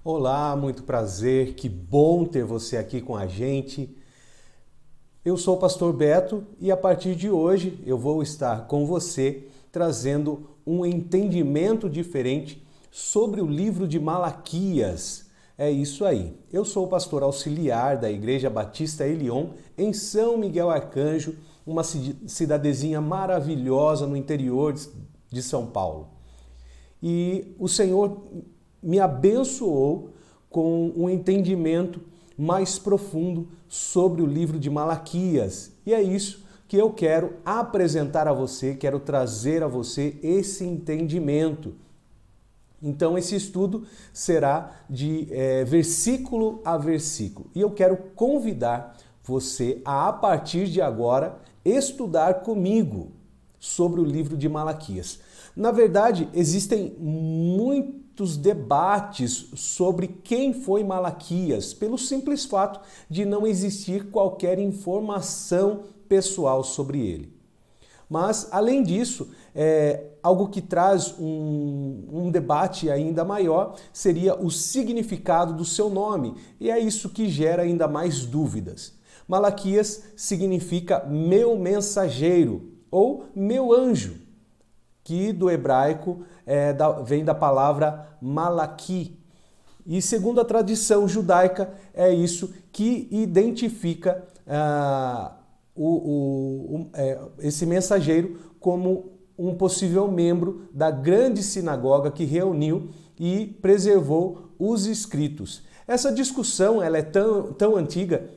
Olá, muito prazer, que bom ter você aqui com a gente. Eu sou o Pastor Beto e a partir de hoje eu vou estar com você trazendo um entendimento diferente sobre o livro de Malaquias. É isso aí. Eu sou o pastor auxiliar da Igreja Batista Elion em São Miguel Arcanjo, uma cidadezinha maravilhosa no interior de São Paulo. E o Senhor me abençoou com um entendimento mais profundo sobre o livro de Malaquias. E é isso que eu quero apresentar a você, quero trazer a você esse entendimento. Então esse estudo será de versículo a versículo. E eu quero convidar você a partir de agora, estudar comigo sobre o livro de Malaquias. Na verdade, existem muitos debates sobre quem foi Malaquias, pelo simples fato de não existir qualquer informação pessoal sobre ele. Mas, além disso, algo que traz um debate ainda maior seria o significado do seu nome, e é isso que gera ainda mais dúvidas. Malaquias significa meu mensageiro ou meu anjo, que do hebraico vem da palavra malaqui. E segundo a tradição judaica, é isso que identifica esse mensageiro como um possível membro da grande sinagoga que reuniu e preservou os escritos. Essa discussão ela é tão antiga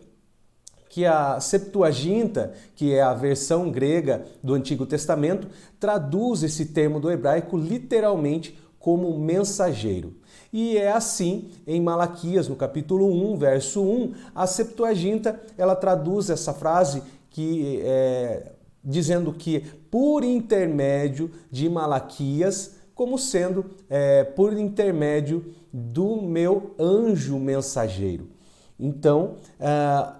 que a Septuaginta, que é a versão grega do Antigo Testamento, traduz esse termo do hebraico literalmente como mensageiro. E é assim, em Malaquias, no capítulo 1, verso 1, a Septuaginta ela traduz essa frase dizendo que por intermédio de Malaquias, como sendo por intermédio do meu anjo mensageiro. Então,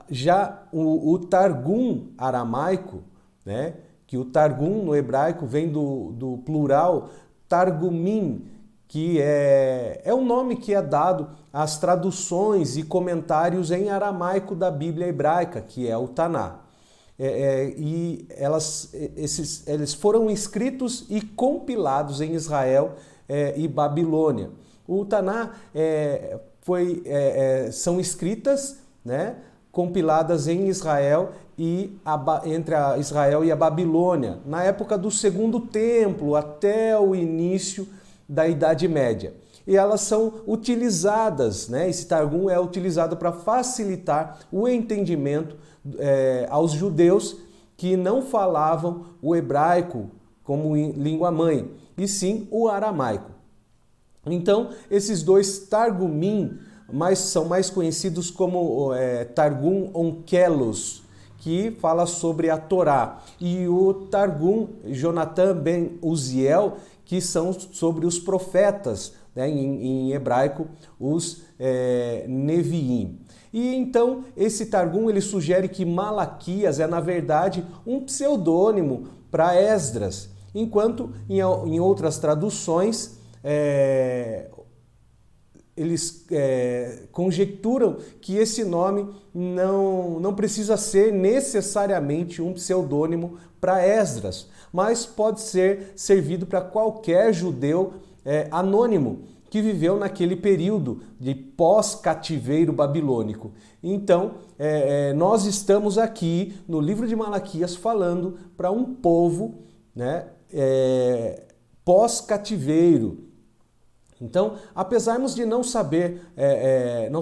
já o Targum aramaico, né, que o Targum no hebraico vem do plural Targumim, que é um nome que é dado às traduções e comentários em aramaico da Bíblia hebraica, que é o Taná. E eles foram escritos e compilados em Israel e Babilônia. O Taná são escritas, né, compiladas em Israel e entre Israel e a Babilônia, na época do Segundo Templo até o início da Idade Média. E elas são utilizadas, né, esse Targum é utilizado para facilitar o entendimento aos judeus que não falavam o hebraico como língua mãe, e sim o aramaico. Então, esses dois Targumim são mais conhecidos como Targum Onkelos, que fala sobre a Torá, e o Targum Jonathan ben Uziel, que são sobre os profetas, né, em hebraico, os Neviim. E então, esse Targum ele sugere que Malaquias é, na verdade, um pseudônimo para Esdras, enquanto em outras traduções eles conjecturam que esse nome não precisa ser necessariamente um pseudônimo para Esdras, mas pode ser servido para qualquer judeu anônimo que viveu naquele período de pós-cativeiro babilônico. Então, nós estamos aqui no livro de Malaquias falando para um povo, né, pós-cativeiro. Então, apesar de não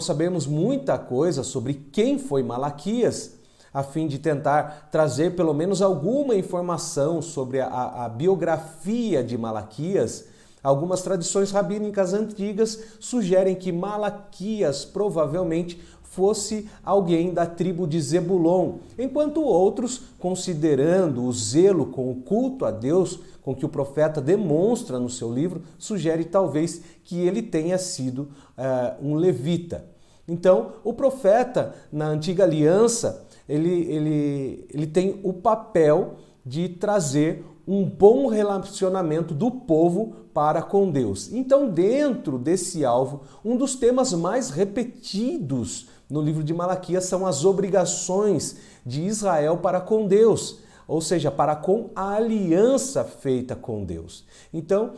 sabermos muita coisa sobre quem foi Malaquias, a fim de tentar trazer pelo menos alguma informação sobre a biografia de Malaquias, algumas tradições rabínicas antigas sugerem que Malaquias provavelmente fosse alguém da tribo de Zebulon, enquanto outros, considerando o zelo com o culto a Deus com que o profeta demonstra no seu livro, sugere talvez que ele tenha sido um levita. Então, o profeta, na antiga aliança, ele tem o papel de trazer um bom relacionamento do povo para com Deus. Então, dentro desse alvo, um dos temas mais repetidos no livro de Malaquias são as obrigações de Israel para com Deus, ou seja, para com a aliança feita com Deus. Então,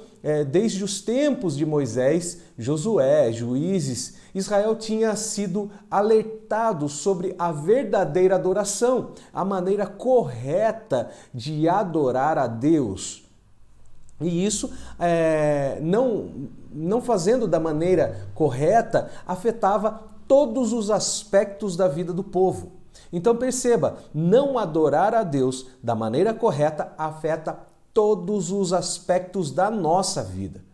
desde os tempos de Moisés, Josué, Juízes, Israel tinha sido alertado sobre a verdadeira adoração, a maneira correta de adorar a Deus. E isso, não fazendo da maneira correta, afetava todos os aspectos da vida do povo. Então perceba, não adorar a Deus da maneira correta afeta todos os aspectos da nossa vida.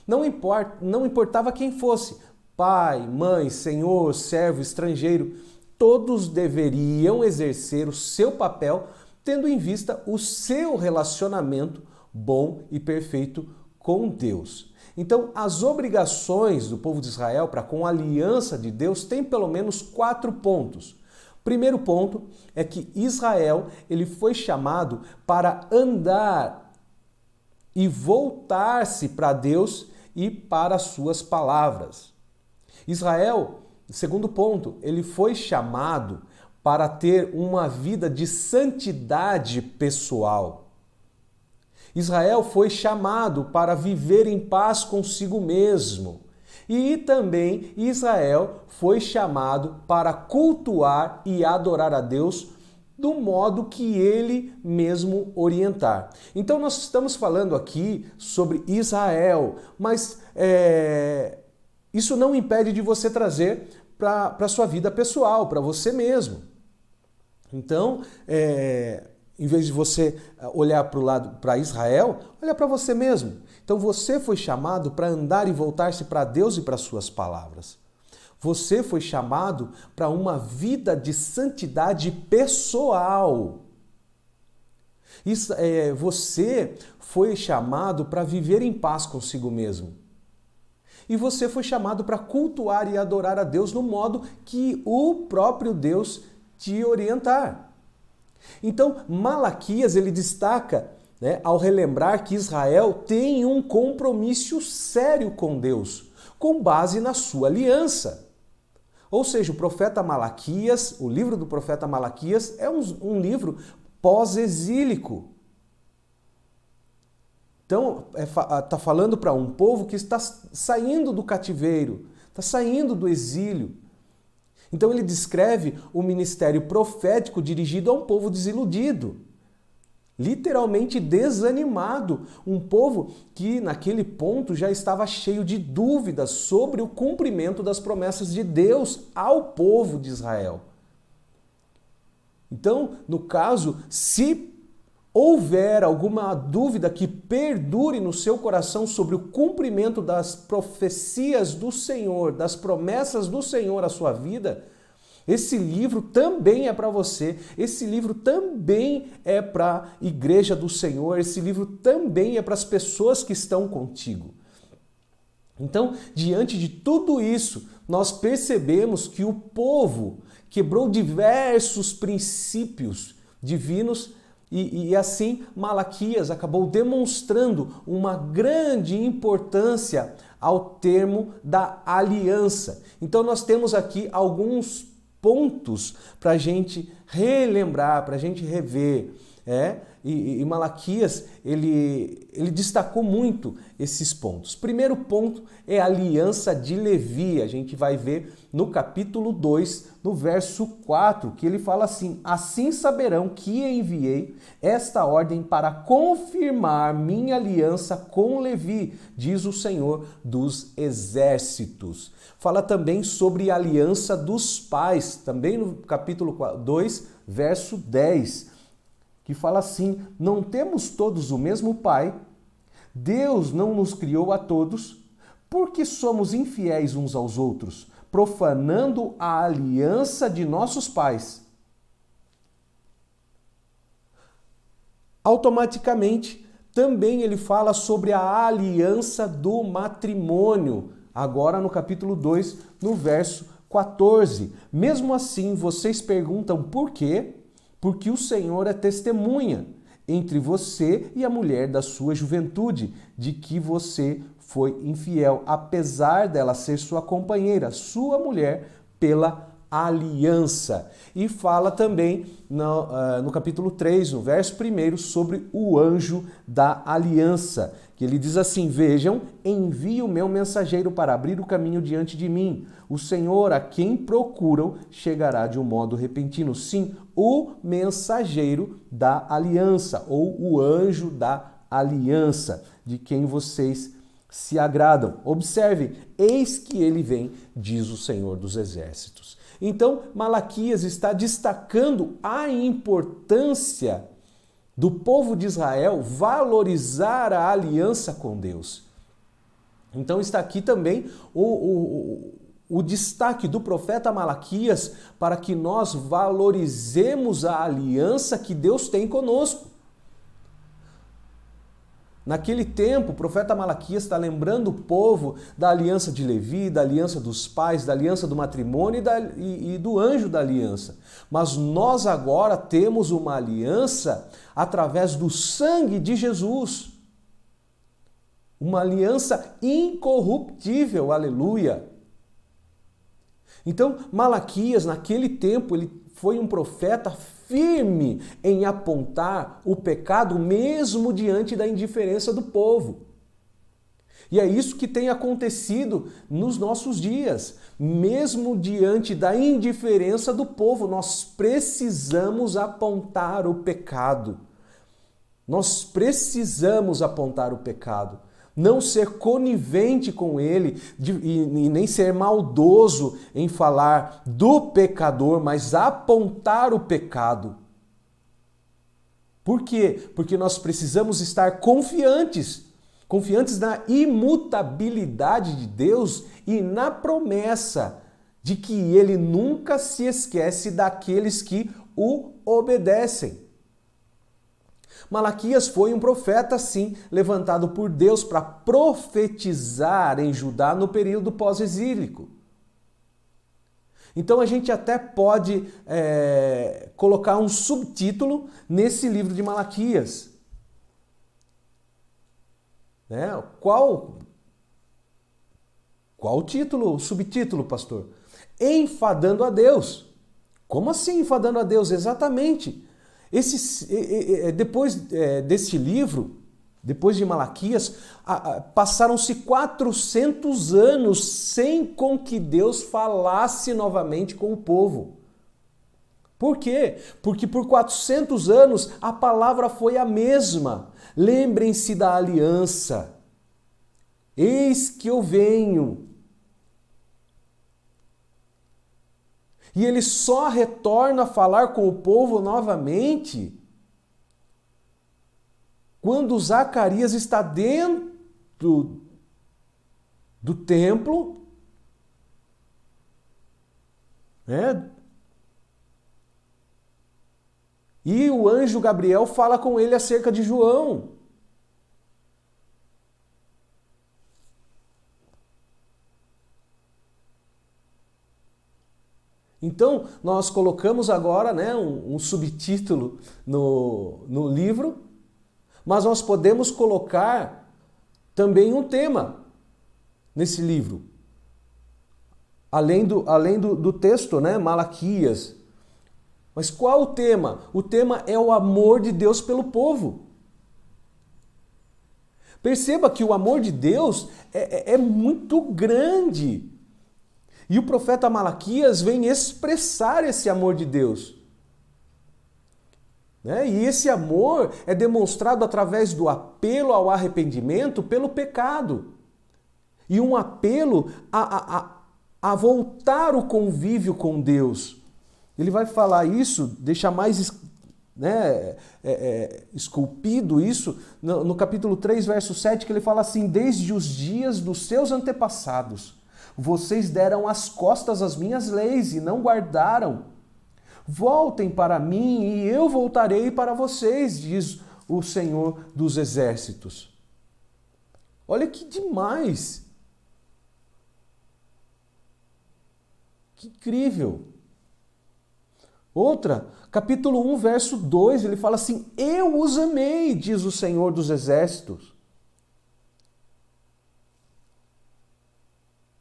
Não importava quem fosse, pai, mãe, senhor, servo, estrangeiro, todos deveriam exercer o seu papel tendo em vista o seu relacionamento bom e perfeito com Deus. Então, as obrigações do povo de Israel para com a aliança de Deus têm pelo menos 4 pontos. Primeiro ponto é que Israel ele foi chamado para andar e voltar-se para Deus e para as suas palavras. Israel, segundo ponto, ele foi chamado para ter uma vida de santidade pessoal. Israel foi chamado para viver em paz consigo mesmo. E também Israel foi chamado para cultuar e adorar a Deus do modo que ele mesmo orientar. Então nós estamos falando aqui sobre Israel, mas isso não impede de você trazer para a sua vida pessoal, para você mesmo. Então, em vez de você olhar para o lado para Israel, olha para você mesmo. Então você foi chamado para andar e voltar-se para Deus e para suas palavras. Você foi chamado para uma vida de santidade pessoal. Você foi chamado para viver em paz consigo mesmo. E você foi chamado para cultuar e adorar a Deus no modo que o próprio Deus te orientar. Então, Malaquias ele destaca, ao relembrar que Israel tem um compromisso sério com Deus, com base na sua aliança. Ou seja, o profeta Malaquias, o livro do profeta Malaquias é um livro pós-exílico. Então, está falando para um povo que está saindo do cativeiro, está saindo do exílio. Então ele descreve o ministério profético dirigido a um povo desiludido, literalmente desanimado, um povo que naquele ponto já estava cheio de dúvidas sobre o cumprimento das promessas de Deus ao povo de Israel. Então, no caso, se houver alguma dúvida que perdure no seu coração sobre o cumprimento das profecias do Senhor, das promessas do Senhor à sua vida, esse livro também é para você, esse livro também é para a igreja do Senhor, esse livro também é para as pessoas que estão contigo. Então, diante de tudo isso, nós percebemos que o povo quebrou diversos princípios divinos e assim Malaquias acabou demonstrando uma grande importância ao termo da aliança. Então nós temos aqui alguns pontos para a gente relembrar, para a gente rever. E Malaquias ele destacou muito esses pontos. Primeiro ponto é a aliança de Levi. A gente vai ver no capítulo 2, no verso 4, que ele fala assim: assim saberão que enviei esta ordem para confirmar minha aliança com Levi, diz o Senhor dos Exércitos. Fala também sobre a aliança dos pais, também no capítulo 2, verso 10. Que fala assim: não temos todos o mesmo Pai? Deus não nos criou a todos? Por que somos infiéis uns aos outros, profanando a aliança de nossos pais? Automaticamente, também ele fala sobre a aliança do matrimônio, agora no capítulo 2, no verso 14. Mesmo assim, vocês perguntam por quê? Porque o Senhor é testemunha. entre você e a mulher da sua juventude, de que você foi infiel, apesar dela ser sua companheira, sua mulher, pela aliança. E fala também no capítulo 3, no verso 1, sobre o anjo da aliança, que ele diz assim: vejam, envio o meu mensageiro para abrir o caminho diante de mim. O Senhor a quem procuram chegará de um modo repentino. Sim, o mensageiro da aliança, ou o anjo da aliança, de quem vocês se agradam. Observe, eis que ele vem, diz o Senhor dos Exércitos. Então, Malaquias está destacando a importância do povo de Israel valorizar a aliança com Deus. Então está aqui também o destaque do profeta Malaquias para que nós valorizemos a aliança que Deus tem conosco. Naquele tempo, o profeta Malaquias está lembrando o povo da aliança de Levi, da aliança dos pais, da aliança do matrimônio e do anjo da aliança. Mas nós agora temos uma aliança através do sangue de Jesus. Uma aliança incorruptível, aleluia. Então, Malaquias, naquele tempo, ele foi um profeta firme em apontar o pecado mesmo diante da indiferença do povo. E é isso que tem acontecido nos nossos dias. Mesmo diante da indiferença do povo, nós precisamos apontar o pecado. Nós precisamos apontar o pecado. Não ser conivente com ele e nem ser maldoso em falar do pecador, mas apontar o pecado. Por quê? Porque nós precisamos estar confiantes na imutabilidade de Deus e na promessa de que ele nunca se esquece daqueles que o obedecem. Malaquias foi um profeta, sim, levantado por Deus para profetizar em Judá no período pós-exílico. Então a gente até pode colocar um subtítulo nesse livro de Malaquias. Qual o título, o subtítulo, pastor? Enfadando a Deus. Como assim enfadando a Deus? Exatamente. Depois desse livro, depois de Malaquias, passaram-se 400 anos sem com que Deus falasse novamente com o povo. Por quê? Porque por 400 anos a palavra foi a mesma. Lembrem-se da aliança. Eis que eu venho. E ele só retorna a falar com o povo novamente quando Zacarias está dentro do templo, e o anjo Gabriel fala com ele acerca de João. Então, nós colocamos agora um subtítulo no livro, mas nós podemos colocar também um tema nesse livro. Além do texto, Malaquias. Mas qual o tema? O tema é o amor de Deus pelo povo. Perceba que o amor de Deus é muito grande. E o profeta Malaquias vem expressar esse amor de Deus. E esse amor é demonstrado através do apelo ao arrependimento pelo pecado. E um apelo a voltar o convívio com Deus. Ele vai falar isso, deixar mais esculpido isso, no capítulo 3, verso 7, que ele fala assim: desde os dias dos seus antepassados, vocês deram as costas às minhas leis e não guardaram. Voltem para mim e eu voltarei para vocês, diz o Senhor dos Exércitos. Olha que demais! Que incrível! Outra, capítulo 1, verso 2, ele fala assim: eu os amei, diz o Senhor dos Exércitos.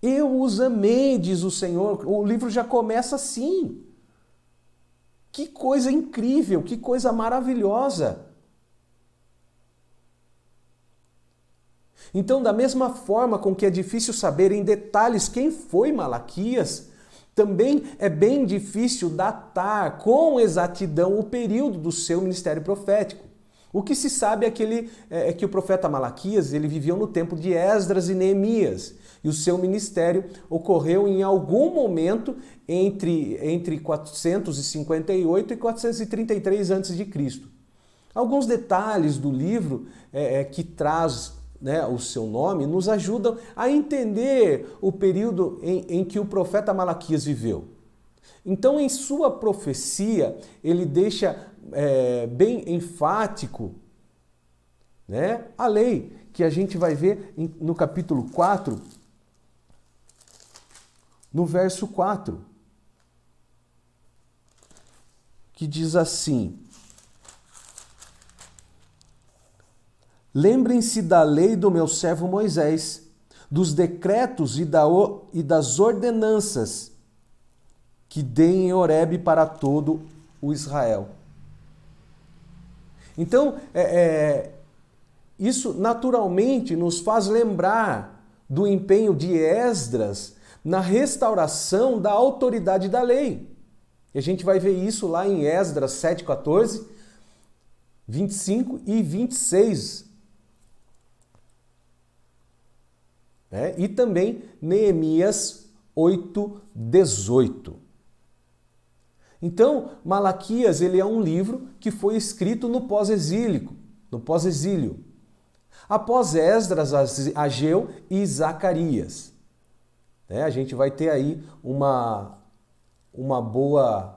Eu os amei, diz o Senhor. O livro já começa assim. Que coisa incrível, que coisa maravilhosa. Então, da mesma forma com que é difícil saber em detalhes quem foi Malaquias, também é bem difícil datar com exatidão o período do seu ministério profético. O que se sabe é que o profeta Malaquias ele viveu no tempo de Esdras e Neemias, e o seu ministério ocorreu em algum momento entre 458 e 433 a.C. Alguns detalhes do livro que traz o seu nome nos ajudam a entender o período em que o profeta Malaquias viveu. Então, em sua profecia, ele deixa bem enfático a lei, que a gente vai ver no capítulo 4, no verso 4, que diz assim: lembrem-se da lei do meu servo Moisés, dos decretos e das ordenanças que dei em Horebe para todo o Israel. Então, isso naturalmente nos faz lembrar do empenho de Esdras na restauração da autoridade da lei. E a gente vai ver isso lá em Esdras 7:14, 25 e 26. E também Neemias 8:18. Então, Malaquias ele é um livro que foi escrito no pós-exílio. Após Esdras, Ageu e Zacarias. A gente vai ter aí uma boa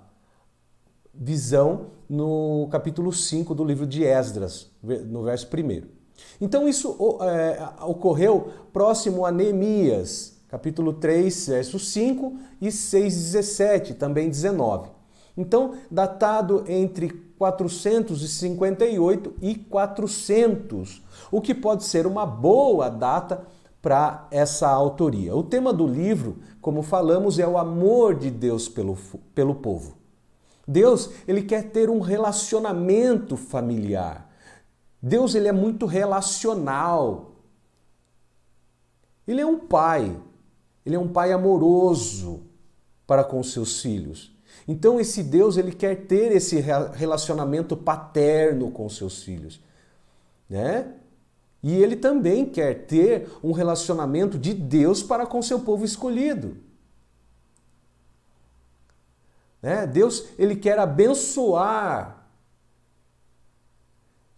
visão no capítulo 5 do livro de Esdras, no verso 1. Então isso ocorreu próximo a Neemias, capítulo 3, verso 5 e 6:17, também 19. Então, datado entre 458 e 400, o que pode ser uma boa data para essa autoria. O tema do livro, como falamos, é o amor de Deus pelo povo. Deus, ele quer ter um relacionamento familiar. Deus, ele é muito relacional. Ele é um pai amoroso para com seus filhos. Então esse Deus, ele quer ter esse relacionamento paterno com seus filhos, E ele também quer ter um relacionamento de Deus para com seu povo escolhido. Deus, ele quer abençoar.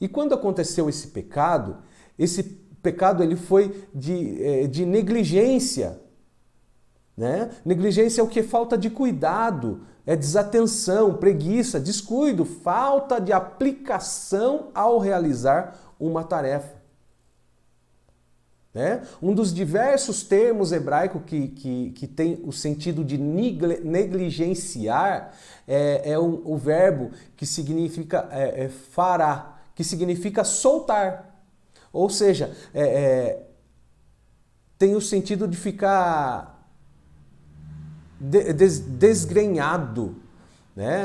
E quando aconteceu esse pecado ele foi de negligência. Negligência é o que? Falta de cuidado, é desatenção, preguiça, descuido, falta de aplicação ao realizar uma tarefa. Um dos diversos termos hebraicos que tem o sentido de negligenciar é o verbo que significa fará, que significa soltar. Ou seja, tem o sentido de ficar desgrenhado,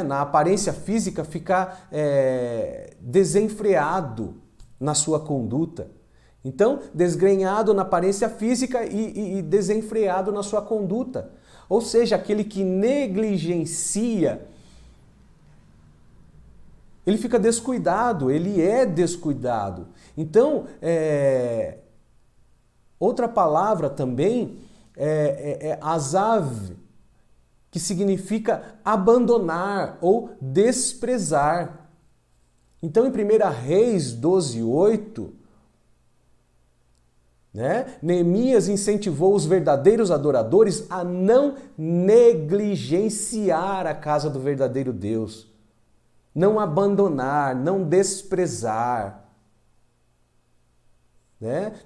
na aparência física, ficar desenfreado na sua conduta. Então, desgrenhado na aparência física e desenfreado na sua conduta. Ou seja, aquele que negligencia, ele fica descuidado, ele é descuidado. Então, outra palavra também é azav, que significa abandonar ou desprezar. Então, em 1 Reis 12:8, Neemias incentivou os verdadeiros adoradores a não negligenciar a casa do verdadeiro Deus, não abandonar, não desprezar,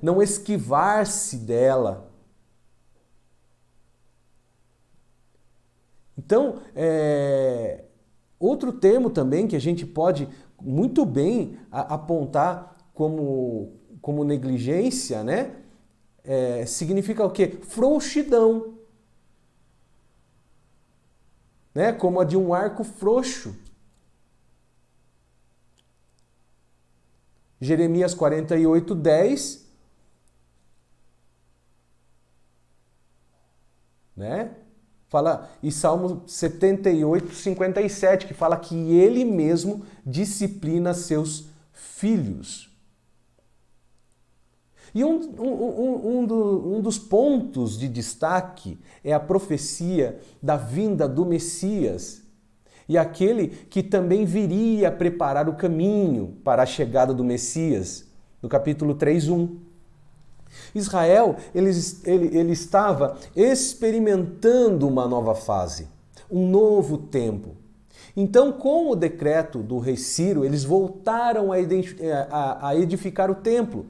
não esquivar-se dela. Então, Outro termo também que a gente pode muito bem apontar como negligência, né? Significa o quê? Frouxidão. Né? Como a de um arco frouxo. Jeremias 48:10, né? Fala, e Salmo 78:57, que fala que ele mesmo disciplina seus filhos. E um dos pontos de destaque é a profecia da vinda do Messias, e aquele que também viria preparar o caminho para a chegada do Messias, no capítulo 3:1. Israel, ele estava experimentando uma nova fase, um novo tempo. Então, com o decreto do rei Ciro, eles voltaram a edificar o templo.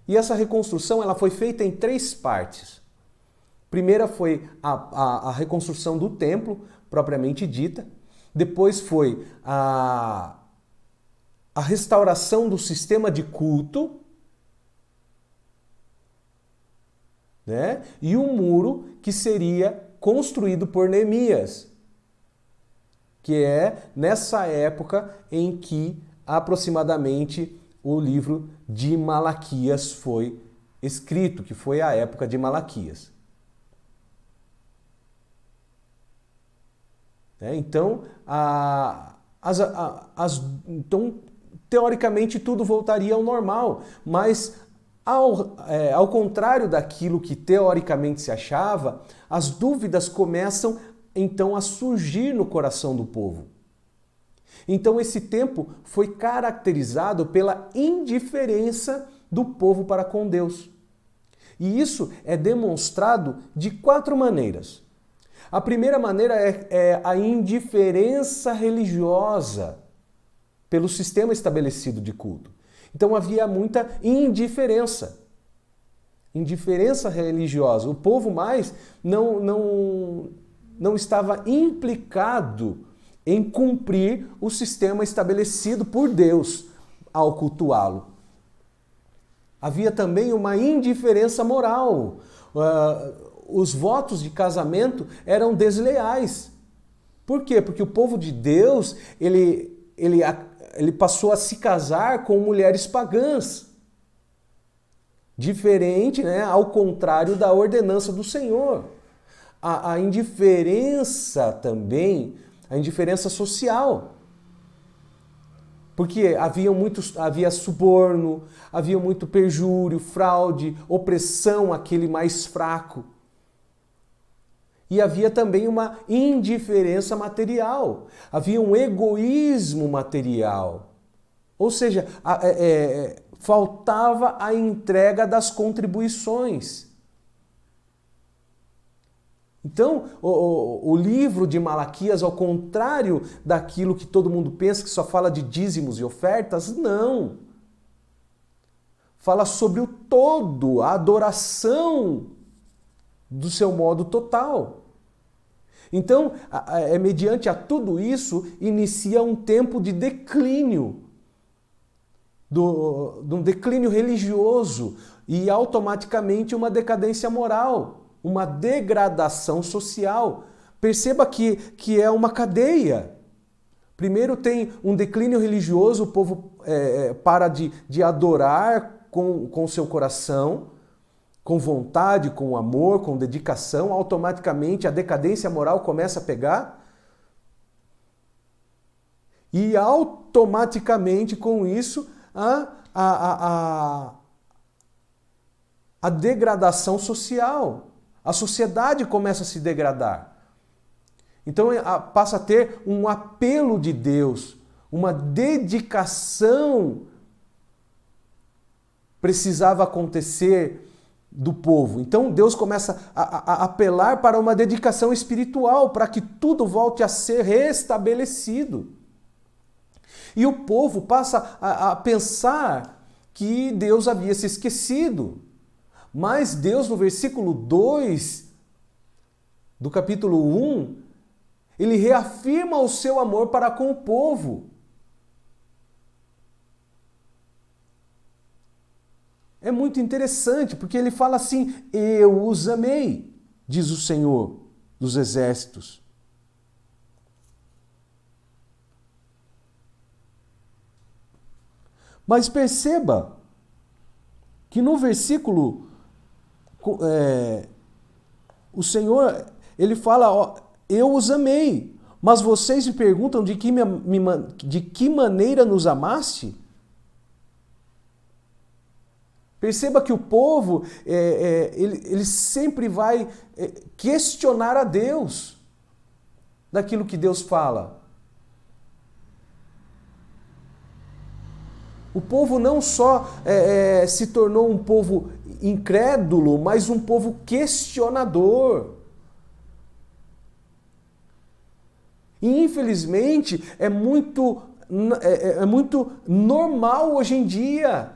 E essa reconstrução ela foi feita em 3 partes. Primeira foi a reconstrução do templo, propriamente dita. Depois foi a restauração do sistema de culto, né? E o muro que seria construído por Neemias, que é nessa época em que aproximadamente o livro de Malaquias foi escrito, que foi a época de Malaquias. Então, então, teoricamente, tudo voltaria ao normal, mas ao contrário daquilo que teoricamente se achava, as dúvidas começam então a surgir no coração do povo. Então esse tempo foi caracterizado pela indiferença do povo para com Deus. E isso é demonstrado de 4 maneiras. A primeira maneira é a indiferença religiosa pelo sistema estabelecido de culto. Então havia muita indiferença. Indiferença religiosa. O povo mais não estava implicado em cumprir o sistema estabelecido por Deus ao cultuá-lo. Havia também uma indiferença moral. Os votos de casamento eram desleais. Por quê? Porque o povo de Deus, ele passou a se casar com mulheres pagãs. Diferente, né? Ao contrário da ordenança do Senhor. A indiferença também, a indiferença social. Porque havia suborno, havia muito perjúrio, fraude, opressão àquele mais fraco. E havia também uma indiferença material, havia um egoísmo material. Ou seja, faltava a entrega das contribuições. Então, o livro de Malaquias, ao contrário daquilo que todo mundo pensa, que só fala de dízimos e ofertas, não. Fala sobre o todo, a adoração do seu modo total. Então, mediante a tudo isso, inicia um tempo de declínio, de um declínio religioso e automaticamente uma decadência moral, uma degradação social. Perceba que é uma cadeia. Primeiro tem um declínio religioso, o povo para de adorar com seu coração, com vontade, com amor, com dedicação, automaticamente a decadência moral começa a pegar. E automaticamente com isso a degradação social. A sociedade começa a se degradar. Então passa a ter um apelo de Deus, uma dedicação precisava acontecer do povo. Então Deus começa a apelar para uma dedicação espiritual, para que tudo volte a ser restabelecido. E o povo passa a pensar que Deus havia se esquecido. Mas Deus, no versículo 2 do capítulo 1, Ele reafirma o seu amor para com o povo. É muito interessante, porque ele fala assim: eu os amei, diz o Senhor dos Exércitos. Mas perceba que no versículo, o Senhor, ele fala: ó, eu os amei, mas vocês me perguntam de que maneira nos amaste? Perceba que o povo, ele sempre vai questionar a Deus daquilo que Deus fala. O povo não só se tornou um povo incrédulo, mas um povo questionador. E infelizmente é muito normal hoje em dia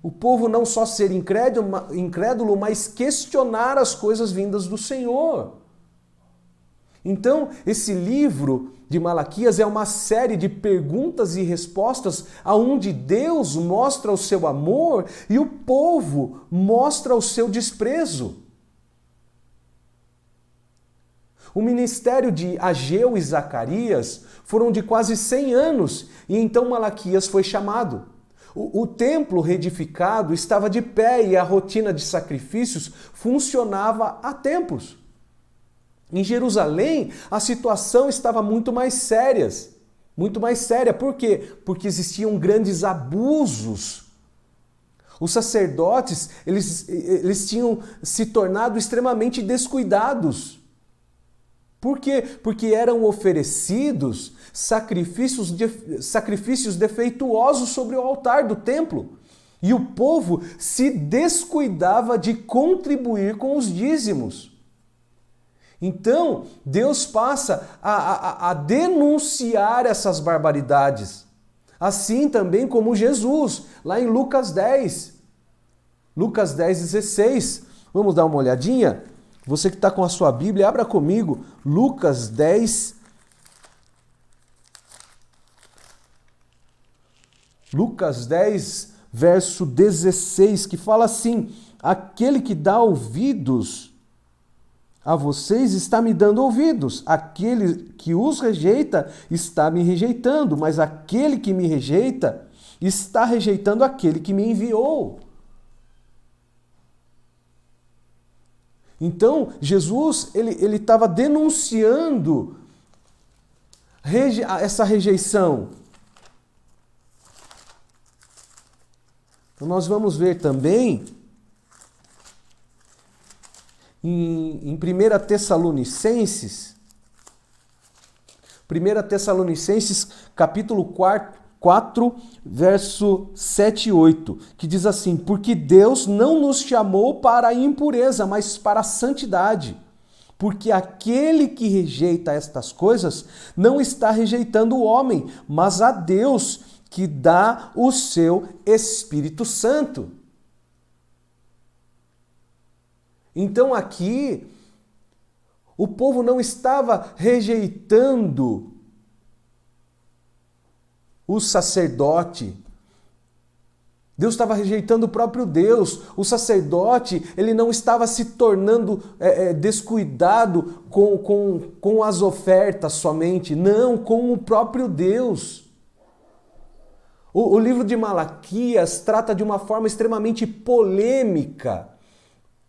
o povo não só ser incrédulo, mas questionar as coisas vindas do Senhor. Então, esse livro de Malaquias é uma série de perguntas e respostas aonde Deus mostra o seu amor e o povo mostra o seu desprezo. O ministério de Ageu e Zacarias foram de quase 100 anos e então Malaquias foi chamado. O templo reedificado estava de pé e a rotina de sacrifícios funcionava há tempos. Em Jerusalém, a situação estava muito mais séria. Muito mais séria. Por quê? Porque existiam grandes abusos. Os sacerdotes, eles tinham se tornado extremamente descuidados. Por quê? Porque eram oferecidos sacrifícios defeituosos sobre o altar do templo. E o povo se descuidava de contribuir com os dízimos. Então, Deus passa a denunciar essas barbaridades. Assim também como Jesus, lá em Lucas 10. Lucas 10:16. Vamos dar uma olhadinha? Você que está com a sua Bíblia, abra comigo. Lucas 10. Lucas 10, verso 16, que fala assim: aquele que dá ouvidos a vocês está me dando ouvidos, aquele que os rejeita está me rejeitando, mas aquele que me rejeita está rejeitando aquele que me enviou. Então, Jesus, ele estava denunciando essa rejeição. Então, nós vamos ver também em 1 Tessalonicenses, capítulo 4, verso 7 e 8, que diz assim: porque Deus não nos chamou para a impureza, mas para a santidade. Porque aquele que rejeita estas coisas não está rejeitando o homem, mas a Deus, que dá o seu Espírito Santo. Então aqui, o povo não estava rejeitando o sacerdote. Deus estava rejeitando o próprio Deus. O sacerdote, ele não estava se tornando descuidado com as ofertas somente. Não, com o próprio Deus. O livro de Malaquias trata de uma forma extremamente polêmica.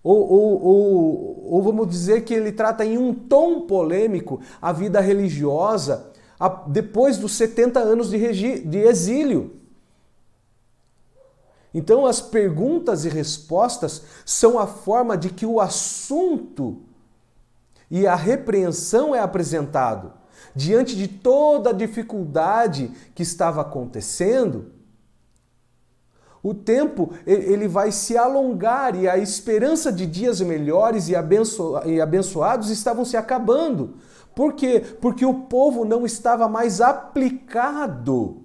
Ou vamos dizer que ele trata em um tom polêmico a vida religiosa depois dos 70 anos de exílio. Então as perguntas e respostas são a forma de que o assunto e a repreensão é apresentado. Diante de toda a dificuldade que estava acontecendo, o tempo ele vai se alongar e a esperança de dias melhores e abençoados estavam se acabando. Por quê? Porque o povo não estava mais aplicado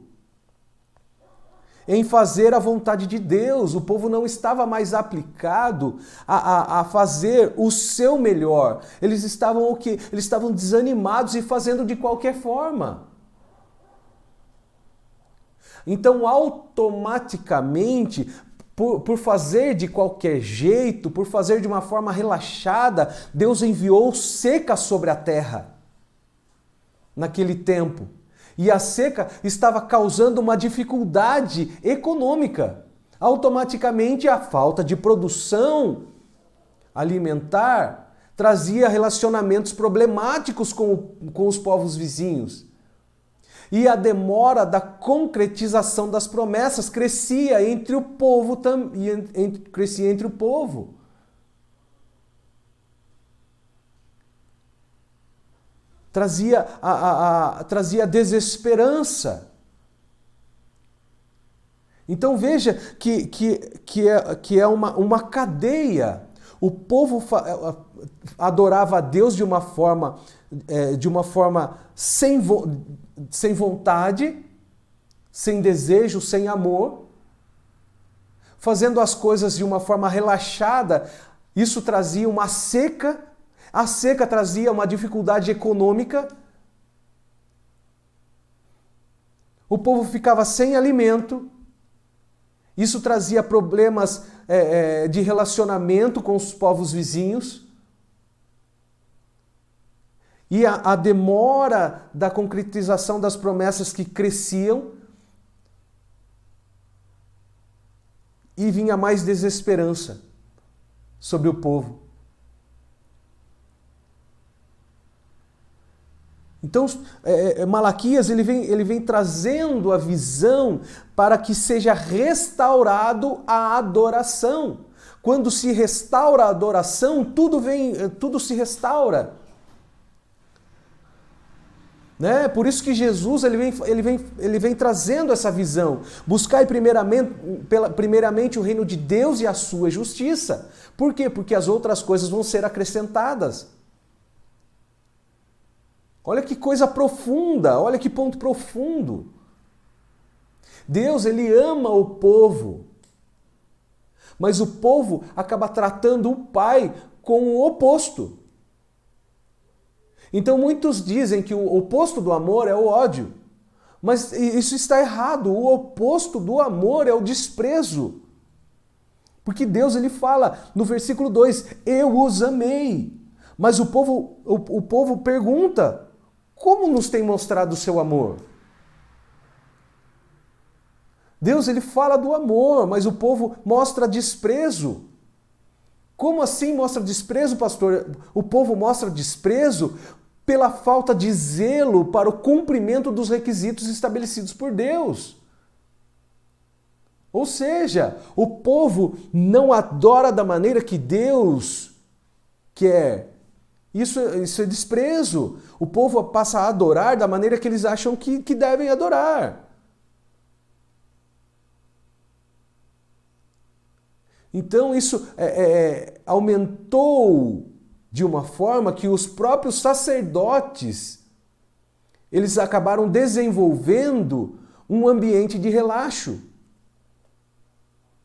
em fazer a vontade de Deus. O povo não estava mais aplicado a fazer o seu melhor. Eles estavam o quê? Eles estavam desanimados e fazendo de qualquer forma. Então, automaticamente, por fazer de qualquer jeito, por fazer de uma forma relaxada, Deus enviou seca sobre a terra naquele tempo. E a seca estava causando uma dificuldade econômica. Automaticamente, a falta de produção alimentar trazia relacionamentos problemáticos com os povos vizinhos. E a demora da concretização das promessas crescia entre o povo. Trazia desesperança. Então veja que é uma cadeia. O povo adorava a Deus de uma forma sem vontade, sem desejo, sem amor, fazendo as coisas de uma forma relaxada. Isso trazia uma seca. A seca trazia uma dificuldade econômica. O povo ficava sem alimento. Isso trazia problemas de relacionamento com os povos vizinhos. E a demora da concretização das promessas que cresciam. E vinha mais desesperança sobre o povo. Então, Malaquias ele vem trazendo a visão para que seja restaurado a adoração. Quando se restaura a adoração, tudo se restaura. Né? Por isso que Jesus ele vem trazendo essa visão. Buscai primeiramente o reino de Deus e a sua justiça. Por quê? Porque as outras coisas vão ser acrescentadas. Olha que coisa profunda, olha que ponto profundo. Deus, ele ama o povo, mas o povo acaba tratando o Pai com o oposto. Então muitos dizem que o oposto do amor é o ódio, mas isso está errado. O oposto do amor é o desprezo. Porque Deus ele fala no versículo 2, eu os amei. Mas o povo pergunta, como nos tem mostrado o seu amor? Deus ele fala do amor, mas o povo mostra desprezo. Como assim mostra desprezo, pastor? O povo mostra desprezo pela falta de zelo para o cumprimento dos requisitos estabelecidos por Deus. Ou seja, o povo não adora da maneira que Deus quer. Isso é desprezo. O povo passa a adorar da maneira que eles acham que devem adorar. Então isso aumentou de uma forma que os próprios sacerdotes eles acabaram desenvolvendo um ambiente de relaxo.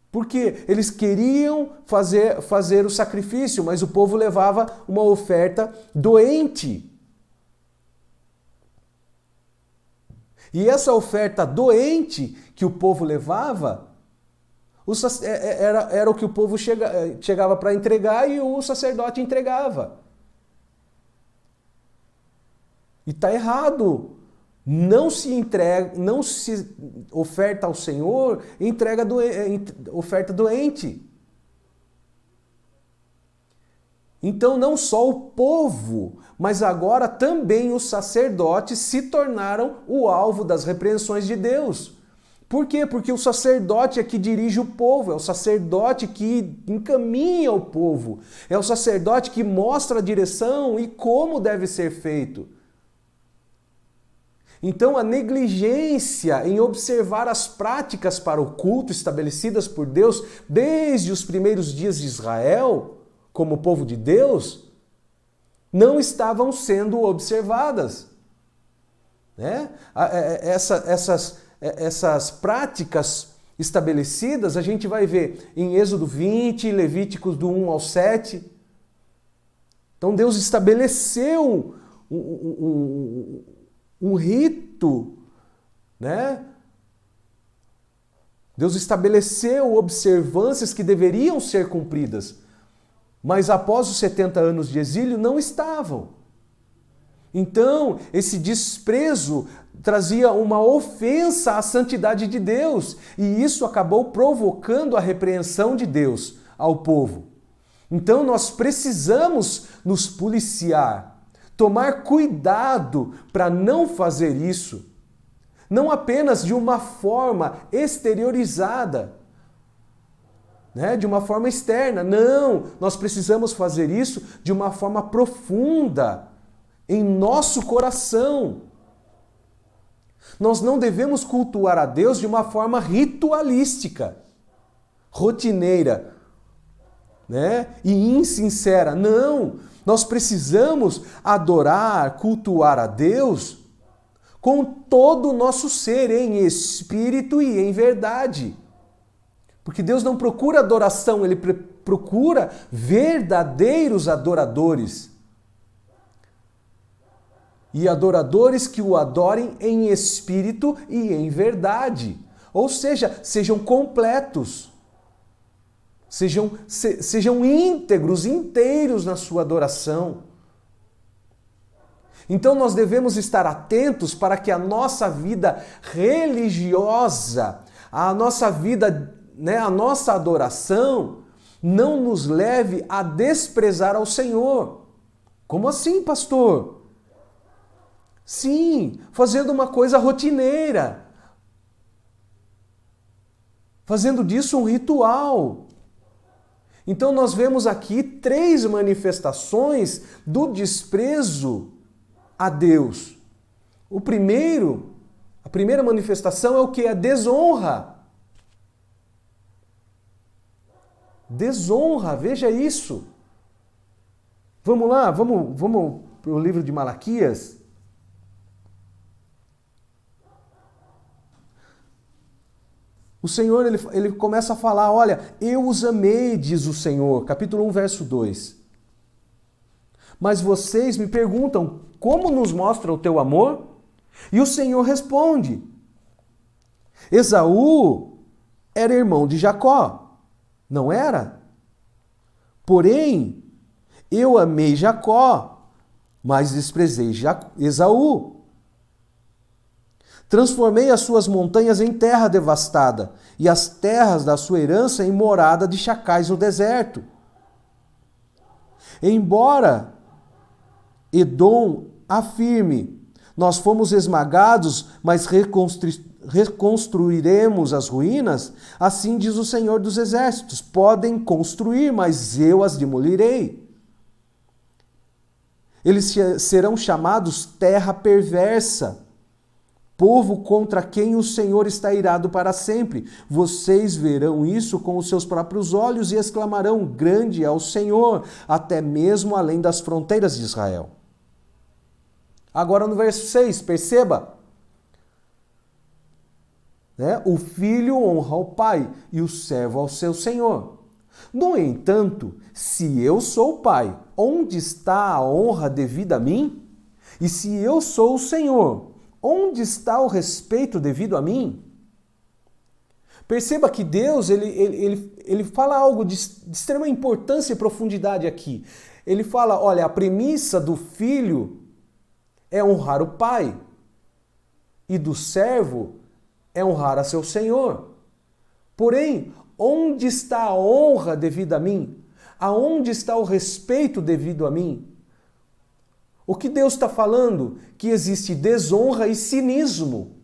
Porque eles queriam fazer o sacrifício, mas o povo levava uma oferta doente. E essa oferta doente que o povo levava, era o que o povo chegava para entregar e o sacerdote entregava. E está errado. Não se oferta ao Senhor, oferta doente. Então não só o povo, mas agora também os sacerdotes se tornaram o alvo das repreensões de Deus. Por quê? Porque o sacerdote é que dirige o povo, é o sacerdote que encaminha o povo, é o sacerdote que mostra a direção e como deve ser feito. Então, a negligência em observar as práticas para o culto estabelecidas por Deus desde os primeiros dias de Israel, como povo de Deus, não estavam sendo observadas. Né? Essas práticas estabelecidas, a gente vai ver em Êxodo 20, Levíticos do 1 ao 7. Então Deus estabeleceu um rito, né? Deus estabeleceu observâncias que deveriam ser cumpridas, mas após os 70 anos de exílio não estavam. Então, esse desprezo trazia uma ofensa à santidade de Deus, e isso acabou provocando a repreensão de Deus ao povo. Então, nós precisamos nos policiar, tomar cuidado para não fazer isso, não apenas de uma forma exteriorizada, né? De uma forma externa. Não, nós precisamos fazer isso de uma forma profunda, em nosso coração. Nós não devemos cultuar a Deus de uma forma ritualística, rotineira, né? E insincera. Não, nós precisamos adorar, cultuar a Deus com todo o nosso ser, em espírito e em verdade. Porque Deus não procura adoração, Ele procura verdadeiros adoradores. E adoradores que o adorem em espírito e em verdade. Ou seja, sejam completos. Sejam íntegros, inteiros na sua adoração. Então nós devemos estar atentos para que a nossa vida religiosa, a nossa vida, né, a nossa adoração, não nos leve a desprezar ao Senhor. Como assim, pastor? Sim, fazendo uma coisa rotineira. Fazendo disso um ritual. Então nós vemos aqui 3 manifestações do desprezo a Deus. A primeira manifestação é o que? A desonra. Desonra, veja isso. Vamos lá, vamos para o livro de Malaquias. O Senhor, ele começa a falar, olha, eu os amei, diz o Senhor, capítulo 1, verso 2. Mas vocês me perguntam, como nos mostra o teu amor? E o Senhor responde, Esaú era irmão de Jacó, não era? Porém, eu amei Jacó, mas desprezei Esaú. Transformei as suas montanhas em terra devastada e as terras da sua herança em morada de chacais no deserto. Embora Edom afirme, nós fomos esmagados, mas reconstruiremos as ruínas, assim diz o Senhor dos Exércitos, podem construir, mas eu as demolirei. Eles serão chamados terra perversa, povo contra quem o Senhor está irado para sempre. Vocês verão isso com os seus próprios olhos e exclamarão, grande é o Senhor, até mesmo além das fronteiras de Israel. Agora no verso 6, perceba. O filho honra o pai e o servo ao seu senhor. No entanto, se eu sou o pai, onde está a honra devida a mim? E se eu sou o Senhor, onde está o respeito devido a mim? Perceba que Deus ele fala algo de extrema importância e profundidade aqui. Ele fala, olha, a premissa do filho é honrar o pai e do servo é honrar a seu senhor. Porém, onde está a honra devida a mim? Aonde está o respeito devido a mim? O que Deus está falando? Que existe desonra e cinismo.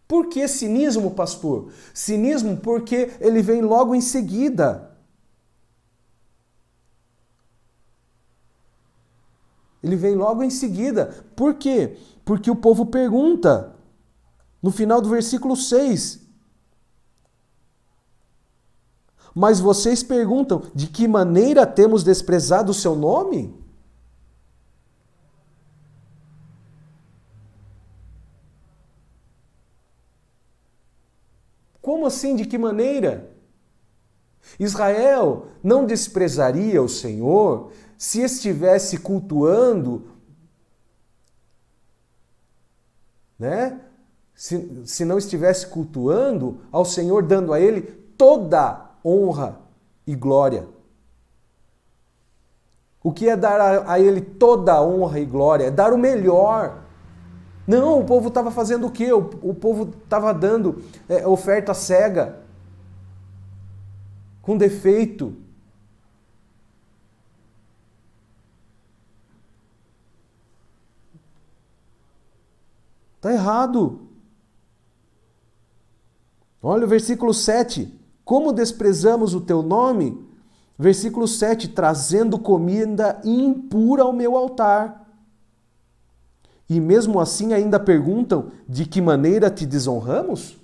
Por que cinismo, pastor? Cinismo porque ele vem logo em seguida. Ele vem logo em seguida. Por quê? Porque o povo pergunta, no final do versículo 6. Mas vocês perguntam, de que maneira temos desprezado o seu nome? assim? De que maneira? Israel não desprezaria o Senhor se estivesse cultuando, né? Se não estivesse cultuando ao Senhor, dando a Ele toda honra e glória. O que é dar a Ele toda a honra e glória? É dar o melhor. Não, o povo estava fazendo o quê? O povo estava dando oferta cega, com defeito. Está errado. Olha o versículo 7. Como desprezamos o teu nome? Versículo 7. Trazendo comida impura ao meu altar. E mesmo assim ainda perguntam, de que maneira te desonramos?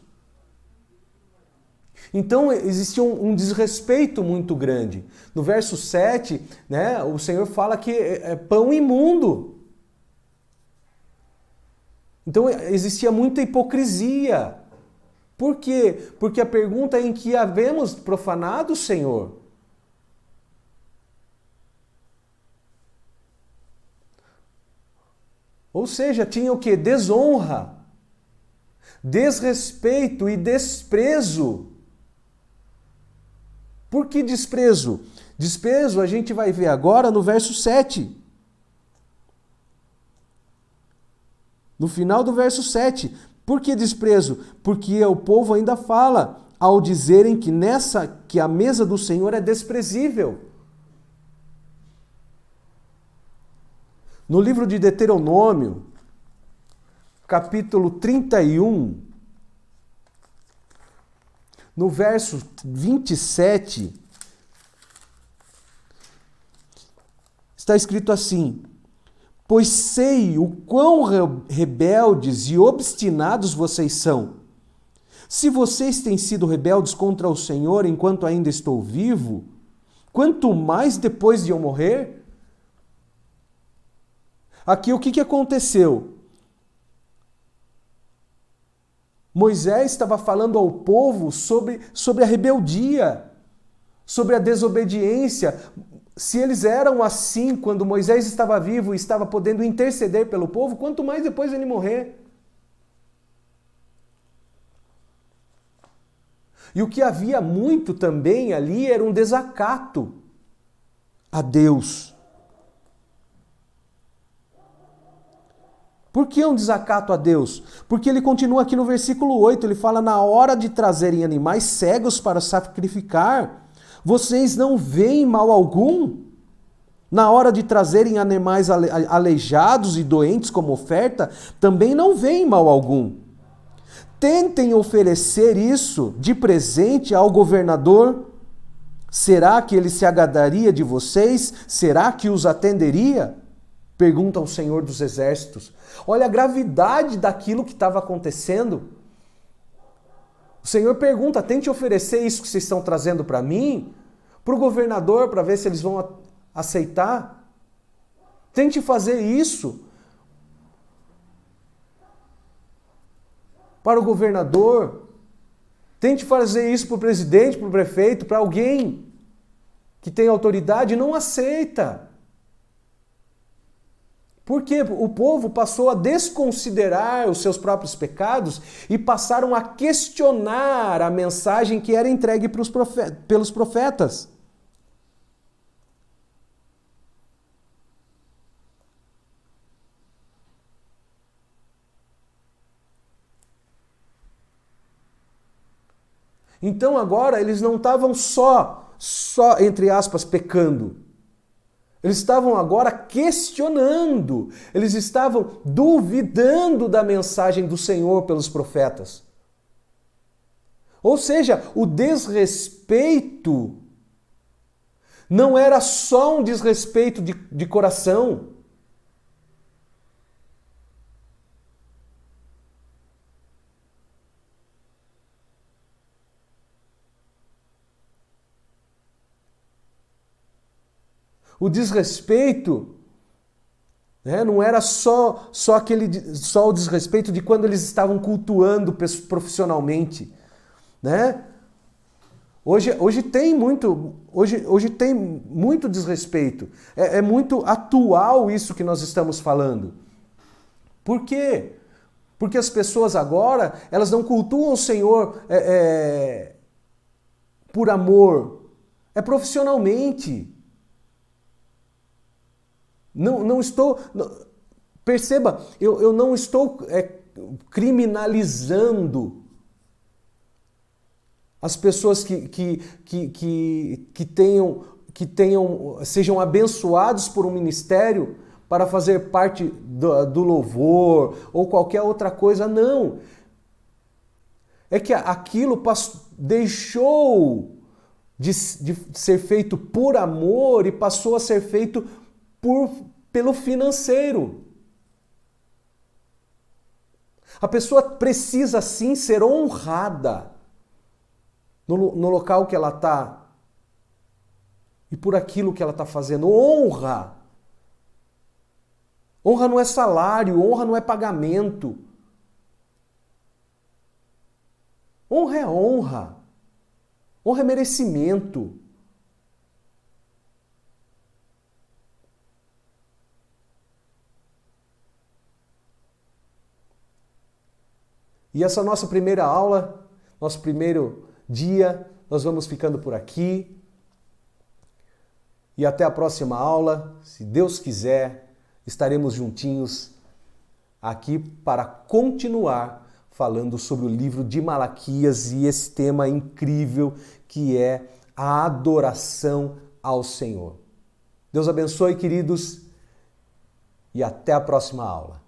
Então existia um desrespeito muito grande. No verso 7, né, o Senhor fala que é pão imundo. Então existia muita hipocrisia. Por quê? Porque a pergunta é em que havemos profanado o Senhor. Ou seja, tinha o quê? Desonra, desrespeito e desprezo. Por que desprezo? Desprezo a gente vai ver agora no verso 7. No final do verso 7. Por que desprezo? Porque o povo ainda fala ao dizerem que a mesa do Senhor é desprezível. No livro de Deuteronômio, capítulo 31, no verso 27, está escrito assim: pois sei o quão rebeldes e obstinados vocês são. Se vocês têm sido rebeldes contra o Senhor enquanto ainda estou vivo, quanto mais depois de eu morrer? Aqui o que aconteceu? Moisés estava falando ao povo sobre a rebeldia, sobre a desobediência. Se eles eram assim quando Moisés estava vivo e estava podendo interceder pelo povo, quanto mais depois ele morrer. E o que havia muito também ali era um desacato a Deus. Por que um desacato a Deus? Porque ele continua aqui no versículo 8, ele fala, na hora de trazerem animais cegos para sacrificar, vocês não veem mal algum? Na hora de trazerem animais aleijados e doentes como oferta, também não veem mal algum. Tentem oferecer isso de presente ao governador. Será que ele se agradaria de vocês? Será que os atenderia? Pergunta ao Senhor dos Exércitos. Olha a gravidade daquilo que estava acontecendo. O Senhor pergunta, tente oferecer isso que vocês estão trazendo para mim, para o governador, para ver se eles vão aceitar. Tente fazer isso para o governador. Tente fazer isso para o presidente, para o prefeito, para alguém que tem autoridade. Não aceita. Porque o povo passou a desconsiderar os seus próprios pecados e passaram a questionar a mensagem que era entregue pelos profetas. Então agora eles não estavam só entre aspas, pecando. Eles estavam agora questionando, eles estavam duvidando da mensagem do Senhor pelos profetas. Ou seja, o desrespeito não era só um desrespeito de coração. O desrespeito, né, não era só o desrespeito de quando eles estavam cultuando profissionalmente. né? Hoje tem muito desrespeito. É muito atual isso que nós estamos falando. Por quê? Porque as pessoas agora, elas não cultuam o Senhor por amor, é profissionalmente. Não estou... Perceba, eu não estou criminalizando as pessoas que sejam abençoados por um ministério para fazer parte do louvor ou qualquer outra coisa, não. É que aquilo deixou de ser feito por amor e passou a ser feito pelo financeiro. A pessoa precisa sim ser honrada no local que ela está e por aquilo que ela está fazendo. Honra! Honra não é salário, honra não é pagamento. Honra é honra. Honra é merecimento. E essa nossa primeira aula, nosso primeiro dia, nós vamos ficando por aqui. E até a próxima aula, se Deus quiser, estaremos juntinhos aqui para continuar falando sobre o livro de Malaquias e esse tema incrível que é a adoração ao Senhor. Deus abençoe, queridos, e até a próxima aula.